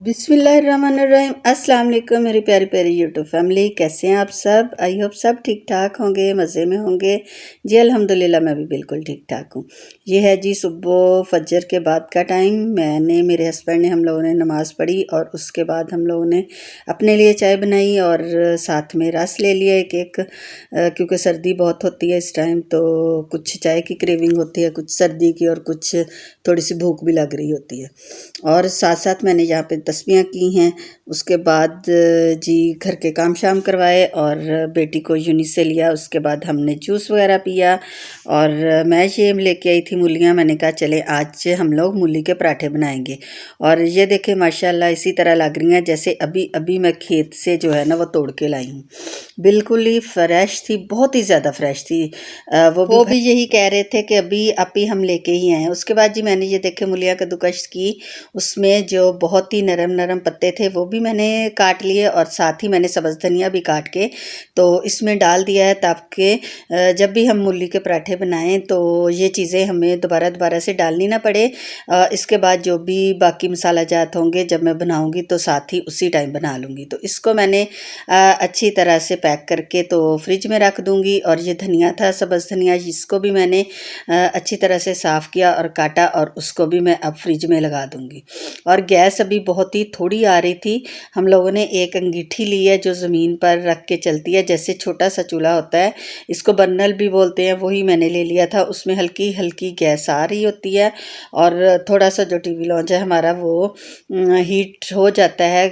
बिस्मिल्लाहिर्रहमानिर्रहीम। अस्सलाम वालेकुम मेरी प्यारी प्यारी यूट्यूब फैमिली, कैसे हैं आप सब। आई होप सब ठीक ठाक होंगे, मज़े में होंगे जी। अल्हम्दुलिल्लाह मैं भी बिल्कुल ठीक ठाक हूँ। ये है जी सुबह फजर के बाद का टाइम। मैंने मेरे हस्बैंड ने हम लोगों ने नमाज़ पढ़ी और उसके बाद हम लोगों ने अपने लिए चाय बनाई और साथ में रस ले लिया एक क्योंकि सर्दी बहुत होती है इस टाइम, तो कुछ चाय की क्रेविंग होती है, कुछ सर्दी की और कुछ थोड़ी सी भूख भी लग रही होती है। और साथ साथ मैंने यहाँ पे तस्बीहां की हैं। उसके बाद जी घर के काम शाम करवाए और बेटी को यूनि से लिया। उसके बाद हमने जूस वगैरह पिया और मैं ये लेके आई थी मूलियाँ। मैंने कहा चले आज हम लोग मूली के पराठे बनाएंगे। और ये देखे माशाल्लाह इसी तरह लग रही हैं जैसे अभी अभी मैं खेत से जो है ना वो तोड़ के लाई हूँ। बिल्कुल ही फ्रेश थी, बहुत ही ज़्यादा फ्रेश थी। वो भी यही कह रहे थे कि अभी आप ही हम लेके ही आए हैं। उसके बाद जी मैंने ये देखे मूलियाँ कद्दूकश की। उसमें जो बहुत ही नरम नरम पत्ते थे वो भी मैंने काट लिए और साथ ही मैंने सब्ज़ धनिया भी काट के तो इसमें डाल दिया है, ताकि जब भी हम मूली के पराठे बनाएं तो ये चीज़ें हमें दोबारा दोबारा से डालनी ना पड़े। इसके बाद जो भी बाकी मसाला जात होंगे जब मैं बनाऊंगी तो साथ ही उसी टाइम बना लूँगी। तो इसको मैंने अच्छी तरह से पैक करके तो फ्रिज में रख दूँगी। और ये धनिया था सब्ज़ धनिया, इसको भी मैंने अच्छी तरह से साफ़ किया और काटा और उसको भी मैं अब फ्रिज में लगा दूँगी। और गैस अभी बहुत ही थोड़ी आ रही थी। हम लोगों ने एक अंगीठी ली है जो ज़मीन पर रख के चलती है, जैसे छोटा सा चूल्हा होता है, इसको बर्नल भी बोलते हैं, वही मैंने ले लिया था। उसमें हल्की हल्की गैस आ रही होती है और थोड़ा सा जो टीवी लॉन्च है हमारा वो हीट हो जाता है,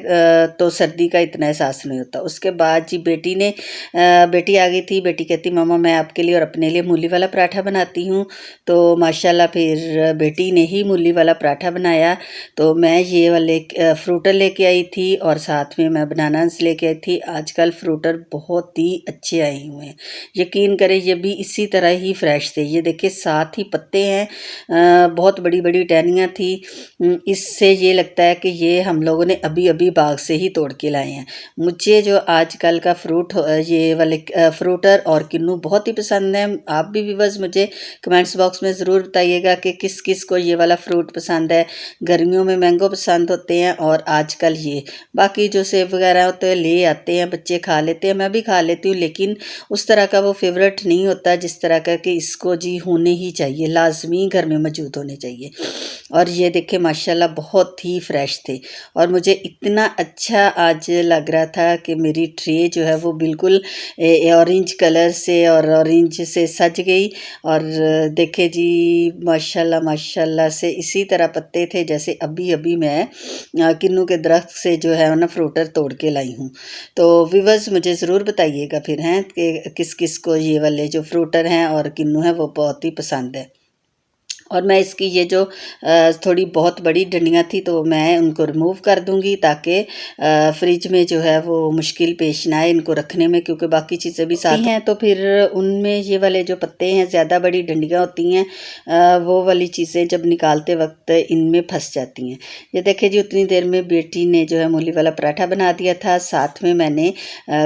तो सर्दी का इतना एहसास नहीं होता। उसके बाद जी बेटी आ गई थी। बेटी कहती मम्मा मैं आपके लिए और अपने लिए मूली वाला पराठा बनाती हूँ। तो माशाल्लाह फिर बेटी ने ही मूली वाला पराठा बनाया। तो मैं ये वाले फ्रूटर लेके आई थी और साथ में मैं बनानास लेके आई थी। आजकल फ्रूटर बहुत ही अच्छे आए हुए हैं, यकीन करें ये भी इसी तरह ही फ्रेश थे। ये देखिए साथ ही पत्ते हैं, बहुत बड़ी बड़ी टहनियाँ थी। इससे ये लगता है कि ये हम लोगों ने अभी अभी बाग से ही तोड़ के लाए हैं। मुझे जो आजकल का फ्रूट ये वाले फ्रूटर और किन्नू बहुत ही पसंद है। आप भी व्यूअर्स मुझे कमेंट्स बॉक्स में ज़रूर बताइएगा कि किस किस को ये वाला फ्रूट पसंद है। गर्मियों में मैंगो पसंद होते हैं और आजकल ये बाकी जो सेब वगैरह होते हैं ले आते हैं, बच्चे खा लेते हैं, मैं भी खा लेती हूँ, लेकिन उस तरह का वो फेवरेट नहीं होता जिस तरह का कि इसको जी होने ही चाहिए, लाजमी घर में मौजूद होने चाहिए। और ये देखिए माशाल्लाह बहुत ही फ्रेश थे और मुझे इतना अच्छा आज लग रहा था कि मेरी ट्रे जो है वो बिल्कुल ऑरेंज कलर से और ऑरेंज से सज गई। और देखे जी माशाल्लाह माशाल्लाह से इसी तरह पत्ते थे जैसे अभी अभी मैं किन्नू के दरख्त से जो है ना फ्रूटर तोड़ के लाई हूँ। तो व्यूअर्स मुझे ज़रूर बताइएगा फिर हैं कि किस किस को ये वाले जो फ्रूटर हैं और किन्नू है वो बहुत ही पसंद है। और मैं इसकी ये जो थोड़ी बहुत बड़ी डंडियाँ थी तो मैं उनको रिमूव कर दूंगी, ताकि फ्रिज में जो है वो मुश्किल पेश ना आए इनको रखने में, क्योंकि बाकी चीज़ें भी साथ हैं तो फिर उनमें ये वाले जो पत्ते हैं ज़्यादा बड़ी डंडियाँ होती हैं, वो वाली चीज़ें जब निकालते वक्त इनमें फंस जाती हैं। ये देखिए जी उतनी देर में बेटी ने जो है मूली वाला पराठा बना दिया था। साथ में मैंने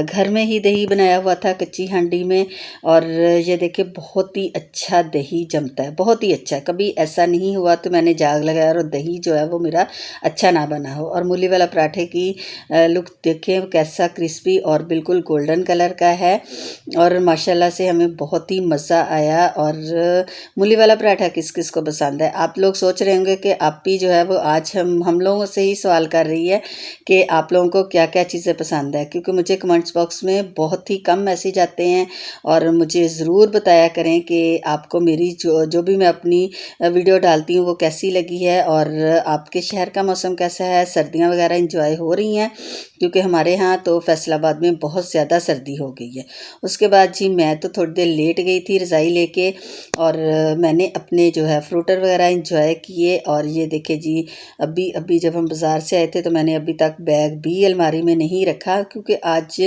घर में ही दही बनाया हुआ था कच्ची हांडी में। और ये देखिए बहुत ही अच्छा दही जमता है, बहुत ही अच्छा। कभी ऐसा नहीं हुआ तो मैंने जाग लगाया और दही जो है वो मेरा अच्छा ना बना हो। और मूली वाला पराठे की लुक देखें कैसा क्रिस्पी और बिल्कुल गोल्डन कलर का है और माशाल्लाह से हमें बहुत ही मज़ा आया। और मूली वाला पराठा किस किस को पसंद है। आप लोग सोच रहे होंगे कि आप भी जो है वो आज हम लोगों से ही सवाल कर रही है कि आप लोगों को क्या क्या चीज़ें पसंद है, क्योंकि मुझे कमेंट्स बॉक्स में बहुत ही कम मैसेज आते हैं। और मुझे ज़रूर बताया करें कि आपको मेरी जो भी मैं अपनी वीडियो डालती हूँ वो कैसी लगी है और आपके शहर का मौसम कैसा है, सर्दियाँ वगैरह इंजॉय हो रही हैं, क्योंकि हमारे यहाँ तो फैसलाबाद में बहुत ज़्यादा सर्दी हो गई है। उसके बाद जी मैं तो थोड़ी देर लेट गई थी रज़ाई लेके और मैंने अपने जो है फ्रूटर वगैरह इंजॉय किए। और ये देखे जी अभी अभी जब हम बाज़ार से आए थे तो मैंने अभी तक बैग भी अलमारी में नहीं रखा, क्योंकि आज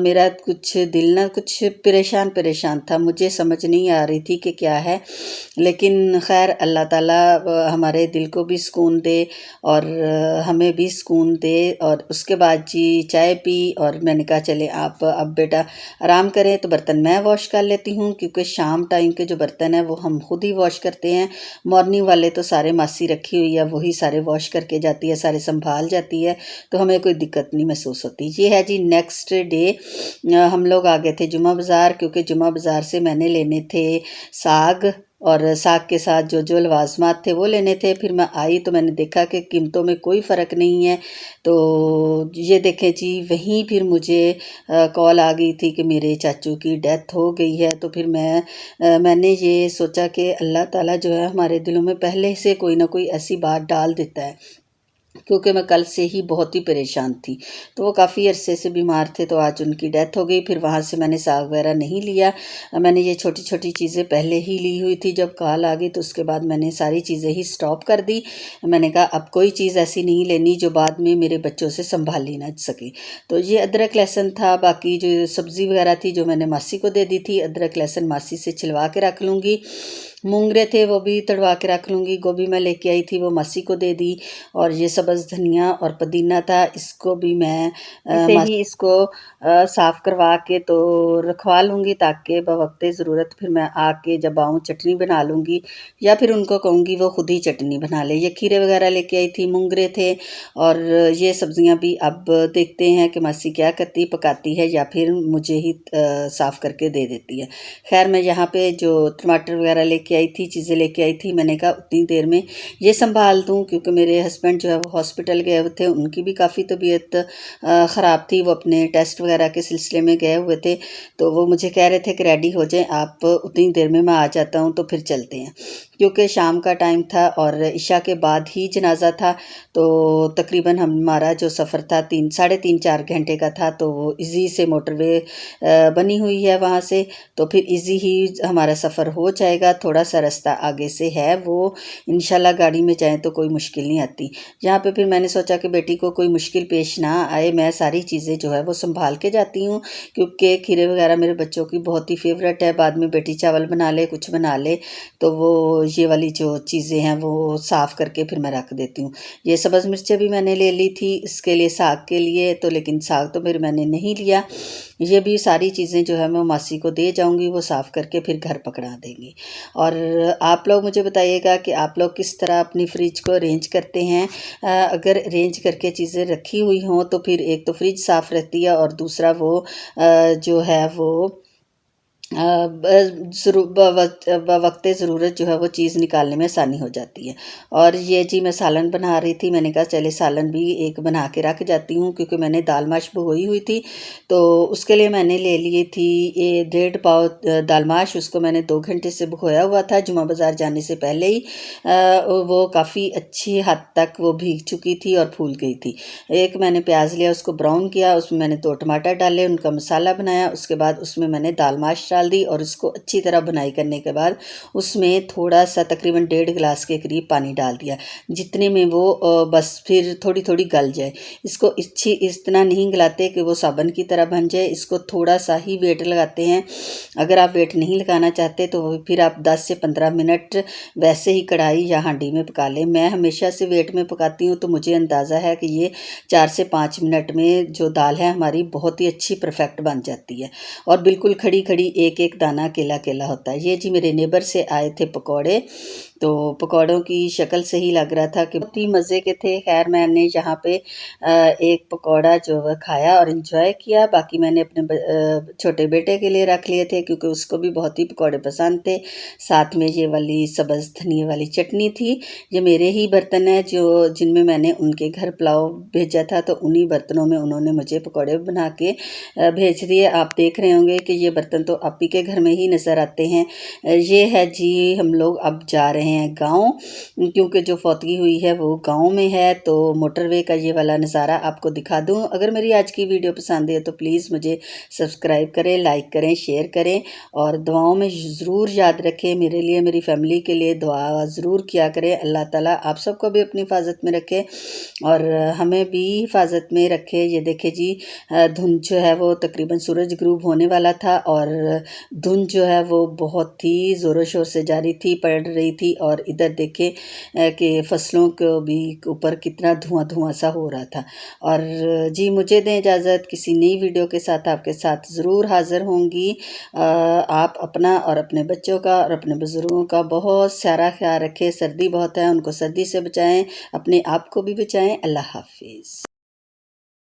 मेरा कुछ दिल ना कुछ परेशान परेशान था, मुझे समझ नहीं आ रही थी कि क्या है। लेकिन खैर अल्लाह ताला हमारे दिल को भी सुकून दे और हमें भी सुकून दे। और उसके बाद जी चाय पी और मैंने कहा चले आप अब बेटा आराम करें, तो बर्तन मैं वॉश कर लेती हूँ क्योंकि शाम टाइम के जो बर्तन हैं वो हम खुद ही वॉश करते हैं। मॉर्निंग वाले तो सारे मासी रखी हुई है, वही सारे वॉश करके जाती है, सारे संभाल जाती है, तो हमें कोई दिक्कत नहीं महसूस होती। ये है जी नेक्स्ट डे, हम लोग आ गए थे जुमा बाज़ार क्योंकि जुमा बाज़ार से मैंने लेने थे साग और साग के साथ जो जो लवाजमात थे वो लेने थे। फिर मैं आई तो मैंने देखा कि कीमतों में कोई फ़र्क नहीं है। तो ये देखें जी, वहीं फिर मुझे कॉल आ गई थी कि मेरे चाचू की डेथ हो गई है। तो फिर मैंने ये सोचा कि अल्लाह ताला जो है हमारे दिलों में पहले से कोई ना कोई ऐसी बात डाल देता है, क्योंकि मैं कल से ही बहुत ही परेशान थी। तो वो काफ़ी अरसे से बीमार थे, तो आज उनकी डेथ हो गई। फिर वहाँ से मैंने साग वगैरह नहीं लिया, मैंने ये छोटी छोटी चीज़ें पहले ही ली हुई थी। जब कॉल आ गई तो उसके बाद मैंने सारी चीज़ें ही स्टॉप कर दी। मैंने कहा अब कोई चीज़ ऐसी नहीं लेनी जो बाद में मेरे बच्चों से संभाली ना सके। तो ये अदरक लहसुन था, बाकी जो सब्ज़ी वगैरह थी जो मैंने मासी को दे दी थी, अदरक लहसुन मासी से छिलवा के रख लूँगी। मूंगरे थे वो भी तड़वा के रख लूँगी। गोभी मैं लेके आई थी वो मासी को दे दी। और ये सब्ज़ धनिया और पुदीना था, इसको भी मैं इसे ही इसको साफ़ करवा के तो रखवा लूँगी, ताकि बवक्ते ज़रूरत फिर मैं आके जब आऊँ चटनी बना लूँगी, या फिर उनको कहूँगी वो खुद ही चटनी बना ले। ये खीरे वगैरह लेके आई थी, मूंगरे थे, और ये सब्ज़ियाँ भी अब देखते हैं कि मासी क्या करती, पकाती है या फिर मुझे ही साफ़ करके दे देती है। खैर मैं यहाँ पे जो टमाटर वगैरह लेके आई थी, चीज़ें लेके आई थी, मैंने कहा उतनी देर में ये संभाल दूँ, क्योंकि मेरे हस्बैंड जो है वो हॉस्पिटल गए हुए थे, उनकी भी काफ़ी तबीयत ख़राब थी, वो अपने टेस्ट वगैरह के सिलसिले में गए हुए थे। तो वो मुझे कह रहे थे कि रेडी हो जाएं आप, उतनी देर में मैं आ जाता हूँ, तो फिर चलते हैं। क्योंकि शाम का टाइम था और इशा के बाद ही जनाजा था, तो तकरीबन हमारा जो सफ़र था 3-3.5-4 घंटे का था। तो वो इजी से मोटरवे बनी हुई है वहाँ से, तो फिर इजी ही हमारा सफ़र हो जाएगा। थोड़ा सा रास्ता आगे से है, वो इंशाल्लाह गाड़ी में जाएं तो कोई मुश्किल नहीं आती। यहाँ पे फिर मैंने सोचा कि बेटी को कोई मुश्किल पेश ना आए, मैं सारी चीज़ें जो है वो संभाल के जाती हूँ, क्योंकि खीरे वगैरह मेरे बच्चों की बहुत ही फेवरेट है। बाद में बेटी चावल बना ले, कुछ बना ले, तो वो ये वाली जो चीज़ें हैं वो साफ़ करके फिर मैं रख देती हूँ। ये सब्ज़ मिर्चें भी मैंने ले ली थी इसके लिए, साग के लिए, तो लेकिन साग तो फिर मैंने नहीं लिया। ये भी सारी चीज़ें जो है मैं मासी को दे जाऊंगी, वो साफ़ करके फिर घर पकड़ा देंगी। और आप लोग मुझे बताइएगा कि आप लोग किस तरह अपनी फ्रिज को अरेंज करते हैं। अगर अरेंज करके चीज़ें रखी हुई हों तो फिर एक तो फ्रिज साफ़ रहती है, और दूसरा वो जो है वो बवक्ते ज़रूरत जो है वो चीज़ निकालने में आसानी हो जाती है। और ये जी मैं सालन बना रही थी, मैंने कहा चले सालन भी एक बना के रख जाती हूँ, क्योंकि मैंने दाल माश भिगोई हुई थी। तो उसके लिए मैंने ले ली थी ये 1.5 पाव दाल माश। उसको मैंने 2 घंटे से भिगोया हुआ था, जुमा बाज़ार जाने से पहले ही। वो काफ़ी अच्छी हद तक वो भीग चुकी थी और फूल गई थी। एक मैंने प्याज लिया, उसको ब्राउन किया, उसमें मैंने 2 टमाटर डाले, उनका मसाला बनाया। उसके बाद उसमें मैंने दाल माश डाल दी, और उसको अच्छी तरह बुनाई करने के बाद उसमें थोड़ा सा तकरीबन 1.5 गिलास के करीब पानी डाल दिया, जितने में वो बस फिर थोड़ी थोड़ी गल जाए। इसको इतना नहीं गलाते कि वो साबन की तरह बन जाए, इसको थोड़ा सा ही वेट लगाते हैं। अगर आप वेट नहीं लगाना चाहते तो फिर आप 10 से 15 मिनट वैसे ही कढ़ाई या हांडी में पका लें। मैं हमेशा से वेट में पकाती हूँ, तो मुझे अंदाज़ा है कि ये 4 से 5 मिनट में जो दाल है हमारी बहुत ही अच्छी परफेक्ट बन जाती है, और बिल्कुल खड़ी खड़ी एक एक दाना अकेला अकेला होता है। ये जी मेरे नेबर से आए थे पकौड़े, तो पकौड़ों की शक्ल से ही लग रहा था कि बहुत ही मज़े के थे। खैर मैंने यहाँ पे एक पकौड़ा जो वह खाया और इन्जॉय किया। बाकी मैंने अपने छोटे बेटे के लिए रख लिए थे, क्योंकि उसको भी बहुत ही पकौड़े पसंद थे। साथ में ये वाली सब्ज़ धनिए वाली चटनी थी। ये मेरे ही बर्तन है जो जिनमें मैंने उनके घर पुलाव भेजा था, तो उन्हीं बर्तनों में उन्होंने मुझे पकौड़े बना के भेज दिए। आप देख रहे होंगे कि ये बर्तन तो आप ही के घर में ही नज़र आते हैं। ये है जी, हम लोग अब जा रहे हैं गांव, क्योंकि जो फौतगी हुई है वो गांव में है। तो मोटरवे का ये वाला नज़ारा आपको दिखा दूं। अगर मेरी आज की वीडियो पसंद है तो प्लीज़ मुझे सब्सक्राइब करें, लाइक करें, शेयर करें, और दुआओं में ज़रूर याद रखें। मेरे लिए, मेरी फैमिली के लिए दुआ ज़रूर किया करें। अल्लाह ताला आप सबको भी अपनी हिफाजत में रखे और हमें भी हिफाजत में रखे। ये देखे जी, धुंध जो है वो तकरीबन सूरज ग्रूब होने वाला था, और धुंध जो है वो बहुत ही ज़ोरों शोर से जारी थी, पड़ रही थी, और इधर देखे कि फसलों को भी ऊपर कितना धुआं सा हो रहा था। और जी मुझे दें इजाज़त, किसी नई वीडियो के साथ आपके साथ ज़रूर हाज़िर होंगी। आप अपना और अपने बच्चों का और अपने बुज़ुर्गों का बहुत सारा ख्याल रखें। सर्दी बहुत है, उनको सर्दी से बचाएं, अपने आप को भी बचाएं। अल्लाह हाफिज़।